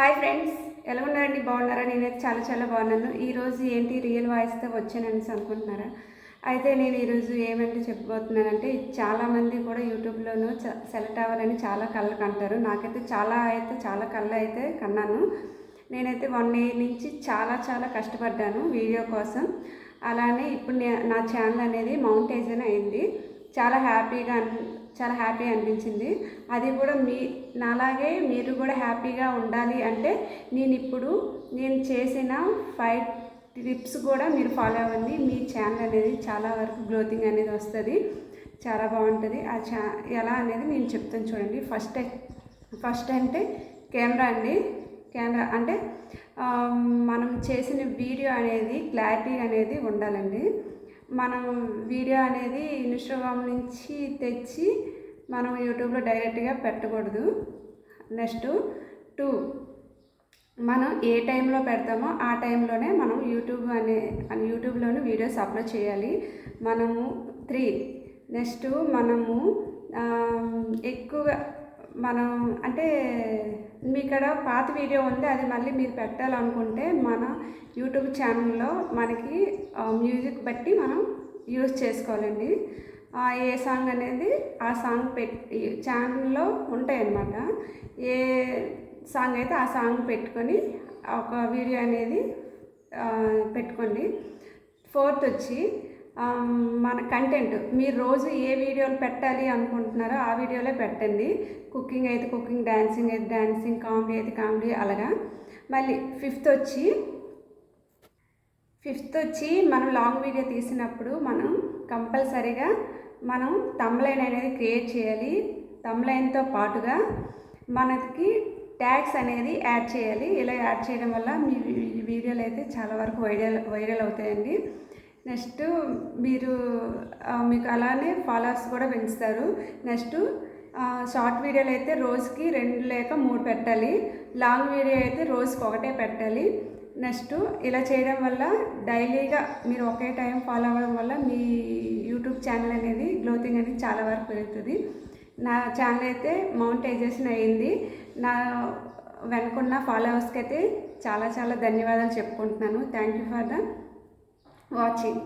Hi friends, ఎలా ఉన్నారండి? బాగున్నారా? నేనైతే చాలా బాగున్నాను. ఈరోజు ఏంటి రియల్ వాయిస్తో వచ్చానని అనుకుంటున్నారా? అయితే నేను ఈరోజు ఏమంటే చెప్పబోతున్నానంటే, చాలామంది కూడా యూట్యూబ్లోనూ సెలెక్ట్ అవ్వాలని చాలా కళ్ళకు అంటారు. నాకైతే చాలా కళ్ళు అయితే కన్నాను. నేనైతే 1 year నుంచి చాలా కష్టపడ్డాను వీడియో కోసం. అలానే ఇప్పుడు నా ఛానల్ అనేది మౌంటైజన్ అయింది. చాలా హ్యాపీ అనిపించింది. అది కూడా నాలాగే మీరు కూడా హ్యాపీగా ఉండాలి అంటే నేను చేసిన 5 టిప్స్ కూడా మీరు ఫాలో అవ్వండి. మీ ఛానల్ అనేది చాలా వరకు గ్రోతింగ్ అనేది వస్తుంది, చాలా బాగుంటుంది. ఎలా అనేది నేను చెప్తాను చూడండి. ఫస్ట్ అంటే కెమెరా అంటే మనం చేసిన వీడియో అనేది క్లారిటీ అనేది ఉండాలండి. మనం వీడియో అనేది ఇన్స్టాగ్రామ్ నుంచి తెచ్చి మనం యూట్యూబ్లో డైరెక్ట్గా పెట్టకూడదు. నెక్స్ట్ 2, మనం ఏ టైంలో పెడతామో ఆ టైంలోనే మనం యూట్యూబ్లోని వీడియోస్ అప్లోడ్ చేయాలి. 3 నెక్స్ట్ మనము ఎక్కువగా అంటే మీ ఇక్కడ పాత వీడియో ఉంది, అది మళ్ళీ మీరు పెట్టాలనుకుంటే మన యూట్యూబ్ ఛానల్లో మనకి మ్యూజిక్ బట్టి మనం యూజ్ చేసుకోవాలండి. ఏ సాంగ్ అనేది ఆ సాంగ్ ఛానల్లో ఉంటాయన్నమాట. ఏ సాంగ్ అయితే ఆ సాంగ్ పెట్టుకొని ఒక వీడియో అనేది పెట్టుకోండి. 4th వచ్చి మన కంటెంట్, మీరు రోజు ఏ వీడియోలు పెట్టాలి అనుకుంటున్నారో ఆ వీడియోలో పెట్టండి. కుకింగ్ అయితే కుకింగ్, డాన్సింగ్ అయితే డాన్సింగ్, కామెడీ అయితే కామెడీ, అలాగా. మళ్ళీ 5th వచ్చి మనం లాంగ్ వీడియో తీసినప్పుడు మనం కంపల్సరీగా థంబ్నెయిల్ అనేది క్రియేట్ చేయాలి. థంబ్నెయిల్తో పాటుగా మనకి ట్యాగ్స్ అనేది యాడ్ చేయాలి. ఇలా యాడ్ చేయడం వల్ల మీ వీడియోలు అయితే చాలా వరకు వైరల్ అవుతాయండి. నెక్స్ట్ మీకు అలానే ఫాలోవర్స్ కూడా పెంచుతారు. నెక్స్ట్ షార్ట్ వీడియోలు అయితే రోజుకి 2 లేక 3 పెట్టాలి. లాంగ్ వీడియో అయితే రోజుకి 1 పెట్టాలి. నెక్స్ట్ ఇలా చేయడం వల్ల డైలీగా మీరు ఒకే టైం ఫాలో అవ్వడం వల్ల మీ యూట్యూబ్ ఛానల్ అనేది గ్రోతింగ్ అనేది చాలా వరకు పెరుగుతుంది. నా ఛానల్ అయితే మౌంటైజేషన్ అయ్యింది. నా వెనుకున్న ఫాలోవర్స్కి అయితే చాలా ధన్యవాదాలు చెప్పుకుంటున్నాను. Thank you for the watching.